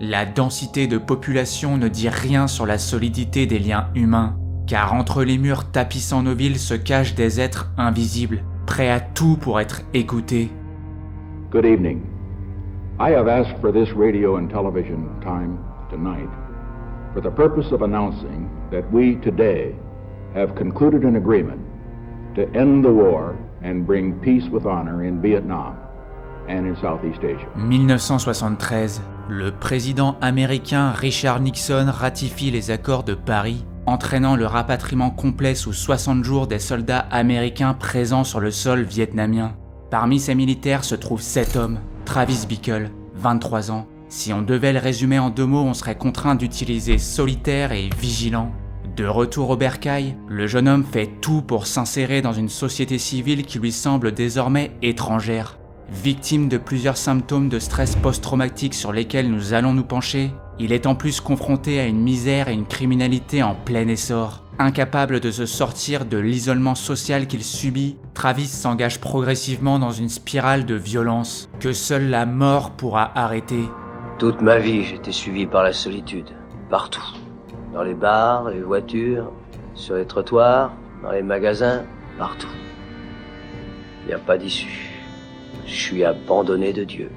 La densité de population ne dit rien sur la solidité des liens humains, car entre les murs tapissant nos villes se cachent des êtres invisibles, prêts à tout pour être écoutés. Good evening. I have asked for this radio and television time tonight for the purpose of announcing that we today have concluded an agreement to end the war and bring peace with honor in Vietnam and in Southeast Asia. 1973, le président américain Richard Nixon ratifie les accords de Paris, entraînant le rapatriement complet sous 60 jours des soldats américains présents sur le sol vietnamien. Parmi ces militaires se trouvent 7 hommes. Travis Bickle, 23 ans. Si on devait le résumer en 2 mots, on serait contraint d'utiliser solitaire et vigilant. De retour au bercail, le jeune homme fait tout pour s'insérer dans une société civile qui lui semble désormais étrangère. Victime de plusieurs symptômes de stress post-traumatique sur lesquels nous allons nous pencher, il est en plus confronté à une misère et une criminalité en plein essor. Incapable de se sortir de l'isolement social qu'il subit, Travis s'engage progressivement dans une spirale de violence que seule la mort pourra arrêter. Toute ma vie, j'étais suivi par la solitude, partout. Dans les bars, les voitures, sur les trottoirs, dans les magasins, partout. Il n'y a pas d'issue. Je suis abandonné de Dieu.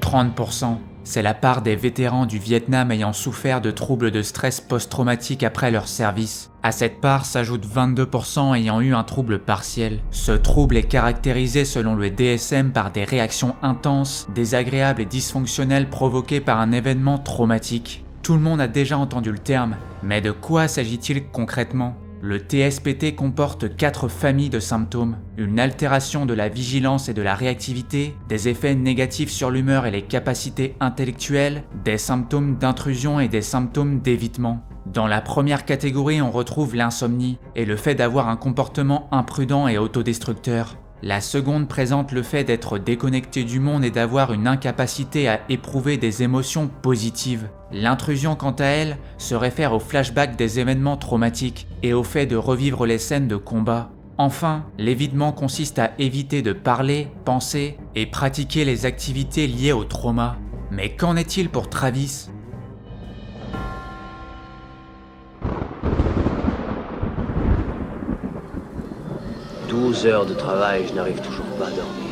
30%, c'est la part des vétérans du Vietnam ayant souffert de troubles de stress post-traumatique après leur service. À cette part s'ajoutent 22% ayant eu un trouble partiel. Ce trouble est caractérisé selon le DSM par des réactions intenses, désagréables et dysfonctionnelles provoquées par un événement traumatique. Tout le monde a déjà entendu le terme, mais de quoi s'agit-il concrètement ? Le TSPT comporte 4 familles de symptômes, une altération de la vigilance et de la réactivité, des effets négatifs sur l'humeur et les capacités intellectuelles, des symptômes d'intrusion et des symptômes d'évitement. Dans la première catégorie, on retrouve l'insomnie et le fait d'avoir un comportement imprudent et autodestructeur. La seconde présente le fait d'être déconnecté du monde et d'avoir une incapacité à éprouver des émotions positives. L'intrusion, quant à elle, se réfère au flashback des événements traumatiques et au fait de revivre les scènes de combat. Enfin, l'évitement consiste à éviter de parler, penser et pratiquer les activités liées au trauma. Mais qu'en est-il pour Travis ? « 12 heures de travail, je n'arrive toujours pas à dormir.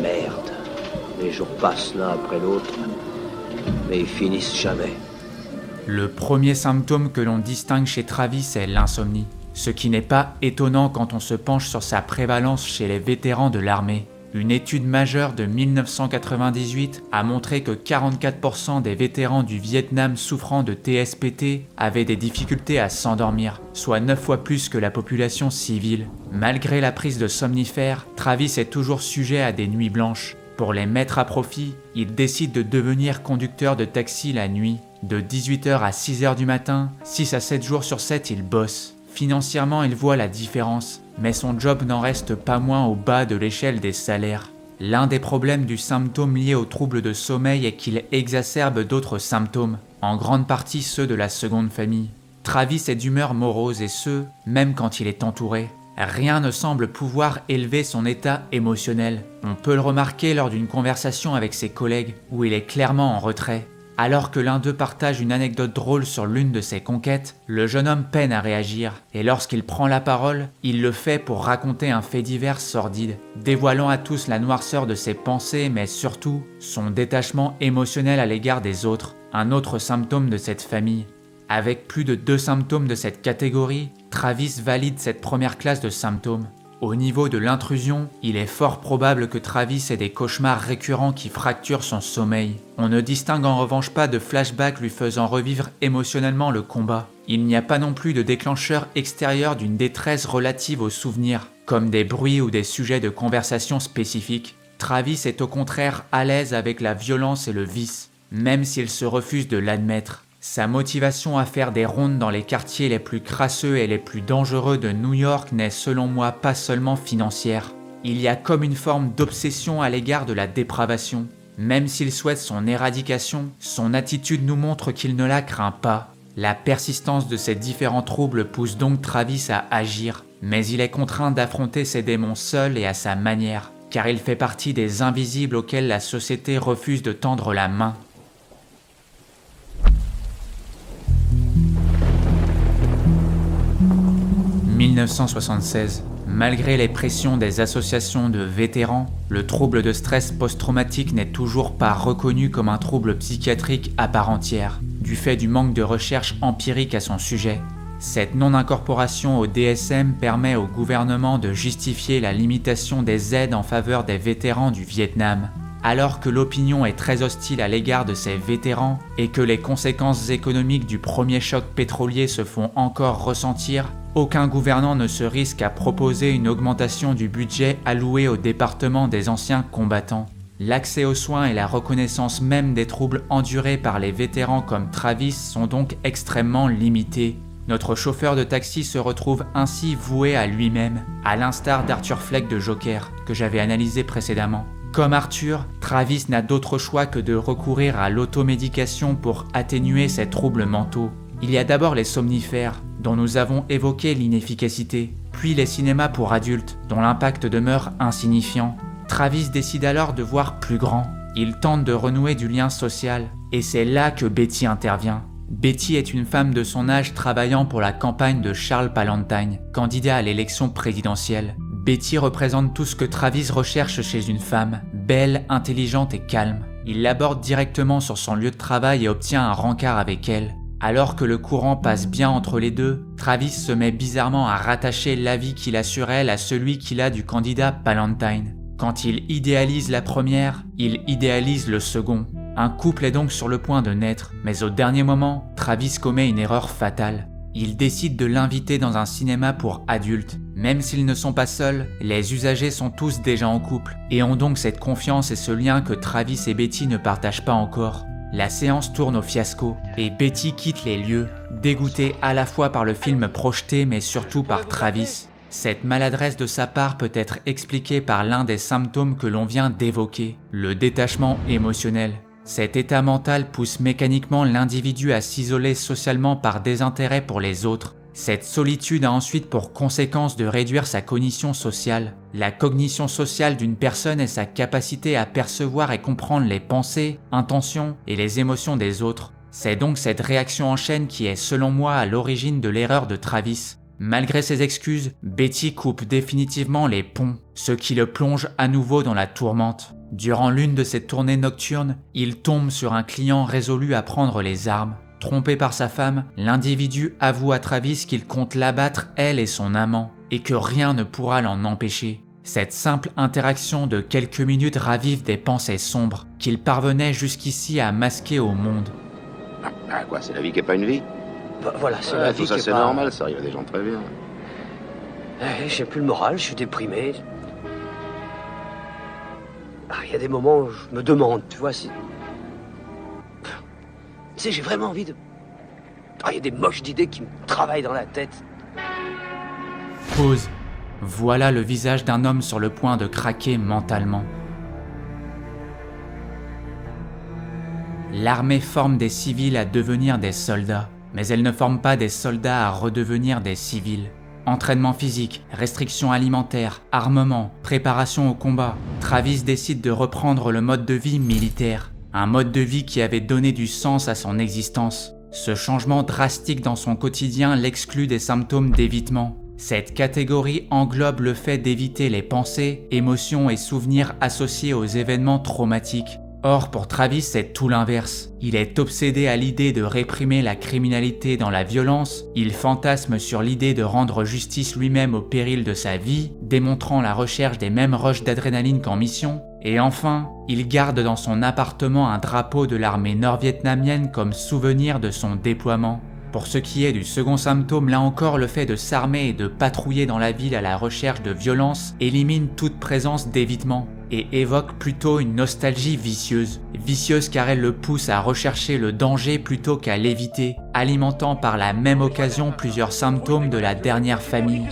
Merde, les jours passent l'un après l'autre, mais ils finissent jamais. » Le premier symptôme que l'on distingue chez Travis est l'insomnie, ce qui n'est pas étonnant quand on se penche sur sa prévalence chez les vétérans de l'armée. Une étude majeure de 1998 a montré que 44% des vétérans du Vietnam souffrant de TSPT avaient des difficultés à s'endormir, soit 9 fois plus que la population civile. Malgré la prise de somnifères, Travis est toujours sujet à des nuits blanches. Pour les mettre à profit, il décide de devenir conducteur de taxi la nuit. De 18h à 6h du matin, 6 à 7 jours sur 7, il bosse. Financièrement, il voit la différence, mais son job n'en reste pas moins au bas de l'échelle des salaires. L'un des problèmes du symptôme lié aux troubles de sommeil est qu'il exacerbe d'autres symptômes, en grande partie ceux de la seconde famille. Travis est d'humeur morose et ce, même quand il est entouré. Rien ne semble pouvoir élever son état émotionnel. On peut le remarquer lors d'une conversation avec ses collègues, où il est clairement en retrait. Alors que l'un d'eux partage une anecdote drôle sur l'une de ses conquêtes, le jeune homme peine à réagir, et lorsqu'il prend la parole, il le fait pour raconter un fait divers sordide, dévoilant à tous la noirceur de ses pensées, mais surtout son détachement émotionnel à l'égard des autres, un autre symptôme de cette famille. Avec plus de 2 symptômes de cette catégorie, Travis valide cette première classe de symptômes. Au niveau de l'intrusion, il est fort probable que Travis ait des cauchemars récurrents qui fracturent son sommeil. On ne distingue en revanche pas de flashbacks lui faisant revivre émotionnellement le combat. Il n'y a pas non plus de déclencheur extérieur d'une détresse relative aux souvenirs, comme des bruits ou des sujets de conversation spécifiques. Travis est au contraire à l'aise avec la violence et le vice, même s'il se refuse de l'admettre. Sa motivation à faire des rondes dans les quartiers les plus crasseux et les plus dangereux de New York n'est selon moi pas seulement financière. Il y a comme une forme d'obsession à l'égard de la dépravation. Même s'il souhaite son éradication, son attitude nous montre qu'il ne la craint pas. La persistance de ces différents troubles pousse donc Travis à agir, mais il est contraint d'affronter ses démons seul et à sa manière, car il fait partie des invisibles auxquels la société refuse de tendre la main. 1976. Malgré les pressions des associations de vétérans, le trouble de stress post-traumatique n'est toujours pas reconnu comme un trouble psychiatrique à part entière, du fait du manque de recherche empirique à son sujet. Cette non-incorporation au DSM permet au gouvernement de justifier la limitation des aides en faveur des vétérans du Vietnam. Alors que l'opinion est très hostile à l'égard de ces vétérans et que les conséquences économiques du premier choc pétrolier se font encore ressentir, aucun gouvernant ne se risque à proposer une augmentation du budget alloué au département des anciens combattants. L'accès aux soins et la reconnaissance même des troubles endurés par les vétérans comme Travis sont donc extrêmement limités. Notre chauffeur de taxi se retrouve ainsi voué à lui-même, à l'instar d'Arthur Fleck de Joker, que j'avais analysé précédemment. Comme Arthur, Travis n'a d'autre choix que de recourir à l'automédication pour atténuer ses troubles mentaux. Il y a d'abord les somnifères, dont nous avons évoqué l'inefficacité, puis les cinémas pour adultes, dont l'impact demeure insignifiant. Travis décide alors de voir plus grand. Il tente de renouer du lien social, et c'est là que Betty intervient. Betty est une femme de son âge travaillant pour la campagne de Charles Palantine, candidat à l'élection présidentielle. Betty représente tout ce que Travis recherche chez une femme, belle, intelligente et calme. Il l'aborde directement sur son lieu de travail et obtient un rencard avec elle. Alors que le courant passe bien entre les deux, Travis se met bizarrement à rattacher l'avis qu'il a sur elle à celui qu'il a du candidat Palantine. Quand il idéalise la première, il idéalise le second. Un couple est donc sur le point de naître, mais au dernier moment, Travis commet une erreur fatale. Il décide de l'inviter dans un cinéma pour adultes. Même s'ils ne sont pas seuls, les usagers sont tous déjà en couple, et ont donc cette confiance et ce lien que Travis et Betty ne partagent pas encore. La séance tourne au fiasco, et Betty quitte les lieux, dégoûtée à la fois par le film projeté mais surtout par Travis. Cette maladresse de sa part peut être expliquée par l'un des symptômes que l'on vient d'évoquer, le détachement émotionnel. Cet état mental pousse mécaniquement l'individu à s'isoler socialement par désintérêt pour les autres. Cette solitude a ensuite pour conséquence de réduire sa cognition sociale. La cognition sociale d'une personne est sa capacité à percevoir et comprendre les pensées, intentions et les émotions des autres. C'est donc cette réaction en chaîne qui est, selon moi, à l'origine de l'erreur de Travis. Malgré ses excuses, Betty coupe définitivement les ponts, ce qui le plonge à nouveau dans la tourmente. Durant l'une de ses tournées nocturnes, il tombe sur un client résolu à prendre les armes. Trompé par sa femme, l'individu avoue à Travis qu'il compte l'abattre elle et son amant, et que rien ne pourra l'en empêcher. Cette simple interaction de quelques minutes ravive des pensées sombres qu'il parvenait jusqu'ici à masquer au monde. Ah quoi, c'est la vie qui est pas une vie? Bah, voilà, c'est la vie tout ça qui est c'est pas... normal, ça arrive à des gens très bien. J'ai plus le moral, je suis déprimé. Il y a des moments où je me demande, tu vois, si... Tu sais, j'ai vraiment envie de... Il y a des moches d'idées qui me travaillent dans la tête. Pause. Voilà le visage d'un homme sur le point de craquer mentalement. L'armée forme des civils à devenir des soldats, mais elle ne forme pas des soldats à redevenir des civils. Entraînement physique, restrictions alimentaires, armement, préparation au combat, Travis décide de reprendre le mode de vie militaire, un mode de vie qui avait donné du sens à son existence. Ce changement drastique dans son quotidien l'exclut des symptômes d'évitement. Cette catégorie englobe le fait d'éviter les pensées, émotions et souvenirs associés aux événements traumatiques. Or, pour Travis, c'est tout l'inverse. Il est obsédé à l'idée de réprimer la criminalité dans la violence, il fantasme sur l'idée de rendre justice lui-même au péril de sa vie, démontrant la recherche des mêmes rushs d'adrénaline qu'en mission, et enfin, il garde dans son appartement un drapeau de l'armée nord-vietnamienne comme souvenir de son déploiement. Pour ce qui est du second symptôme, là encore, le fait de s'armer et de patrouiller dans la ville à la recherche de violence élimine toute présence d'évitement et évoque plutôt une nostalgie vicieuse. Vicieuse car elle le pousse à rechercher le danger plutôt qu'à l'éviter, alimentant par la même occasion plusieurs symptômes de la dernière famille.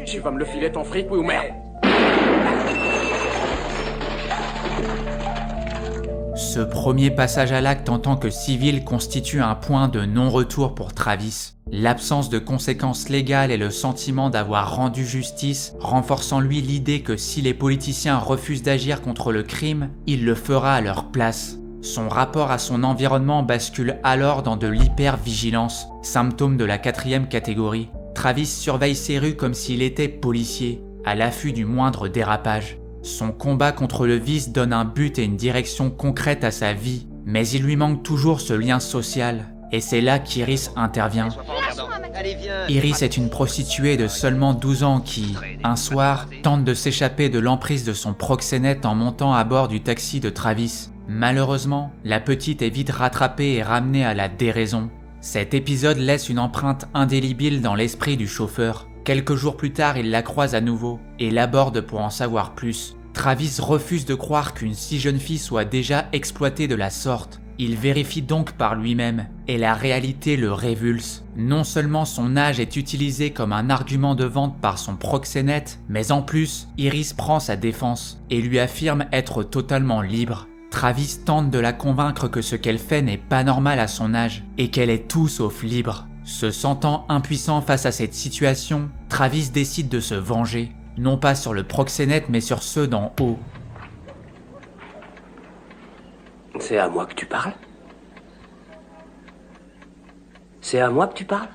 Tu vas me le filer ton fric, oui ou merde? Ce premier passage à l'acte en tant que civil constitue un point de non-retour pour Travis. L'absence de conséquences légales et le sentiment d'avoir rendu justice renforcent en lui l'idée que si les politiciens refusent d'agir contre le crime, il le fera à leur place. Son rapport à son environnement bascule alors dans de l'hypervigilance, symptôme de la 4e catégorie. Travis surveille ses rues comme s'il était policier, à l'affût du moindre dérapage. Son combat contre le vice donne un but et une direction concrète à sa vie, mais il lui manque toujours ce lien social, et c'est là qu'Iris intervient. Iris est une prostituée de seulement 12 ans qui, un soir, tente de s'échapper de l'emprise de son proxénète en montant à bord du taxi de Travis. Malheureusement, la petite est vite rattrapée et ramenée à la déraison. Cet épisode laisse une empreinte indélébile dans l'esprit du chauffeur. Quelques jours plus tard, il la croise à nouveau et l'aborde pour en savoir plus. Travis refuse de croire qu'une si jeune fille soit déjà exploitée de la sorte. Il vérifie donc par lui-même, et la réalité le révulse. Non seulement son âge est utilisé comme un argument de vente par son proxénète, mais en plus, Iris prend sa défense et lui affirme être totalement libre. Travis tente de la convaincre que ce qu'elle fait n'est pas normal à son âge, et qu'elle est tout sauf libre. Se sentant impuissant face à cette situation, Travis décide de se venger, non pas sur le proxénète mais sur ceux d'en haut. C'est à moi que tu parles? C'est à moi que tu parles?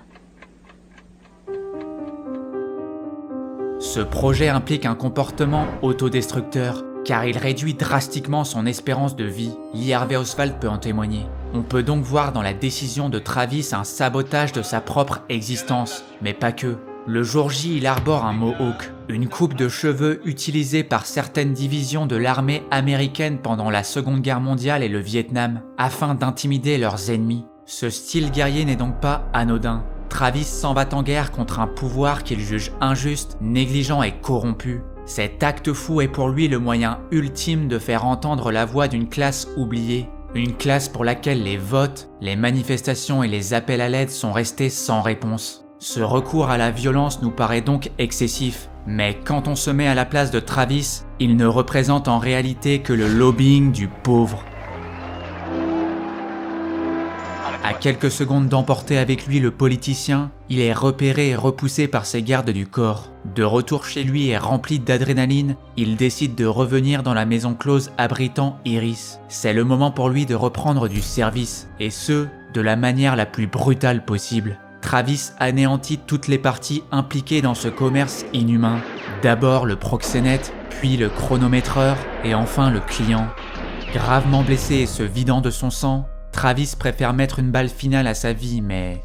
Ce projet implique un comportement autodestructeur, car il réduit drastiquement son espérance de vie. Lee Harvey Oswald peut en témoigner. On peut donc voir dans la décision de Travis un sabotage de sa propre existence, mais pas que. Le jour J, il arbore un mohawk, une coupe de cheveux utilisée par certaines divisions de l'armée américaine pendant la Seconde Guerre mondiale et le Vietnam, afin d'intimider leurs ennemis. Ce style guerrier n'est donc pas anodin. Travis s'en va en guerre contre un pouvoir qu'il juge injuste, négligent et corrompu. Cet acte fou est pour lui le moyen ultime de faire entendre la voix d'une classe oubliée. Une classe pour laquelle les votes, les manifestations et les appels à l'aide sont restés sans réponse. Ce recours à la violence nous paraît donc excessif, mais quand on se met à la place de Travis, il ne représente en réalité que le lobbying du pauvre. À quelques secondes d'emporter avec lui le politicien, il est repéré et repoussé par ses gardes du corps. De retour chez lui et rempli d'adrénaline, il décide de revenir dans la maison close abritant Iris. C'est le moment pour lui de reprendre du service, et ce, de la manière la plus brutale possible. Travis anéantit toutes les parties impliquées dans ce commerce inhumain. D'abord le proxénète, puis le chronométreur, et enfin le client. Gravement blessé et se vidant de son sang, Travis préfère mettre une balle finale à sa vie, mais...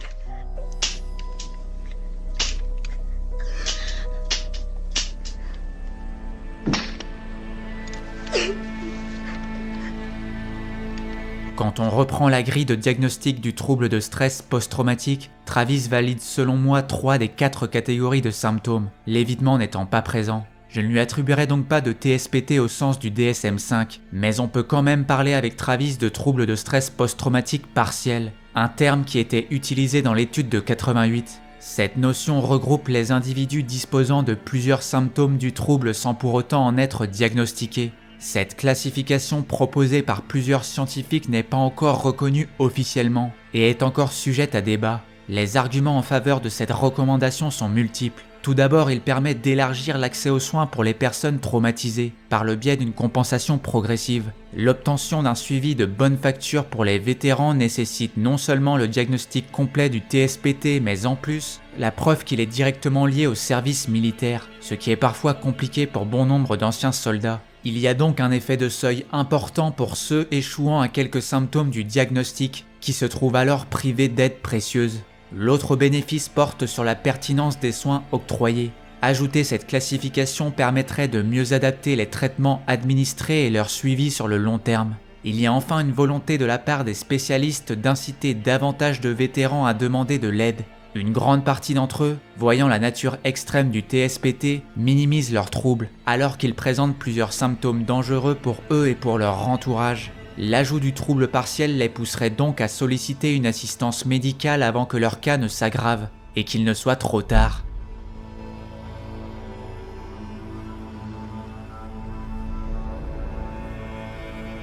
Quand on reprend la grille de diagnostic du trouble de stress post-traumatique, Travis valide selon moi 3 des 4 catégories de symptômes, l'évitement n'étant pas présent. Je ne lui attribuerai donc pas de TSPT au sens du DSM-5, mais on peut quand même parler avec Travis de trouble de stress post-traumatique partiel, un terme qui était utilisé dans l'étude de 88. Cette notion regroupe les individus disposant de plusieurs symptômes du trouble sans pour autant en être diagnostiqués. Cette classification proposée par plusieurs scientifiques n'est pas encore reconnue officiellement et est encore sujette à débat. Les arguments en faveur de cette recommandation sont multiples. Tout d'abord, il permet d'élargir l'accès aux soins pour les personnes traumatisées, par le biais d'une compensation progressive. L'obtention d'un suivi de bonne facture pour les vétérans nécessite non seulement le diagnostic complet du TSPT, mais en plus, la preuve qu'il est directement lié au service militaire, ce qui est parfois compliqué pour bon nombre d'anciens soldats. Il y a donc un effet de seuil important pour ceux échouant à quelques symptômes du diagnostic, qui se trouvent alors privés d'aides précieuses. L'autre bénéfice porte sur la pertinence des soins octroyés. Ajouter cette classification permettrait de mieux adapter les traitements administrés et leur suivi sur le long terme. Il y a enfin une volonté de la part des spécialistes d'inciter davantage de vétérans à demander de l'aide. Une grande partie d'entre eux, voyant la nature extrême du TSPT, minimisent leurs troubles, alors qu'ils présentent plusieurs symptômes dangereux pour eux et pour leur entourage. L'ajout du trouble partiel les pousserait donc à solliciter une assistance médicale avant que leur cas ne s'aggrave, et qu'il ne soit trop tard.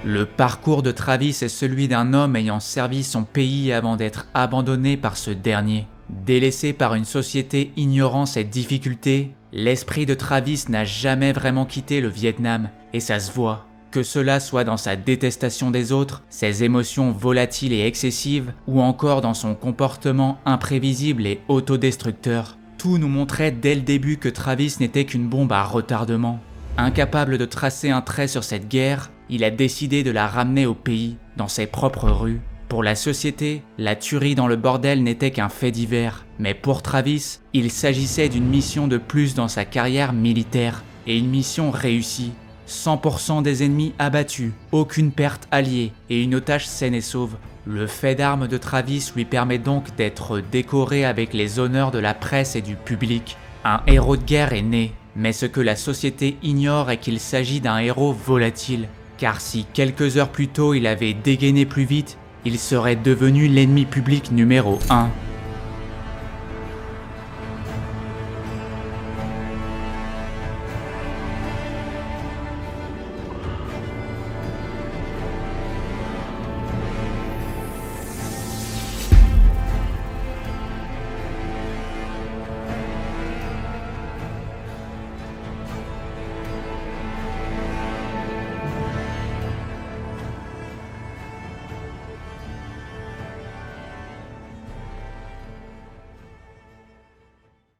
Le parcours de Travis est celui d'un homme ayant servi son pays avant d'être abandonné par ce dernier. Délaissé par une société ignorant ses difficultés, l'esprit de Travis n'a jamais vraiment quitté le Vietnam, et ça se voit. Que cela soit dans sa détestation des autres, ses émotions volatiles et excessives, ou encore dans son comportement imprévisible et autodestructeur. Tout nous montrait dès le début que Travis n'était qu'une bombe à retardement. Incapable de tracer un trait sur cette guerre, il a décidé de la ramener au pays, dans ses propres rues. Pour la société, la tuerie dans le bordel n'était qu'un fait divers, mais pour Travis, il s'agissait d'une mission de plus dans sa carrière militaire, et une mission réussie. 100% des ennemis abattus, aucune perte alliée et une otage saine et sauve. Le fait d'armes de Travis lui permet donc d'être décoré avec les honneurs de la presse et du public. Un héros de guerre est né, mais ce que la société ignore est qu'il s'agit d'un héros volatile. Car si quelques heures plus tôt il avait dégainé plus vite, il serait devenu l'ennemi public numéro 1.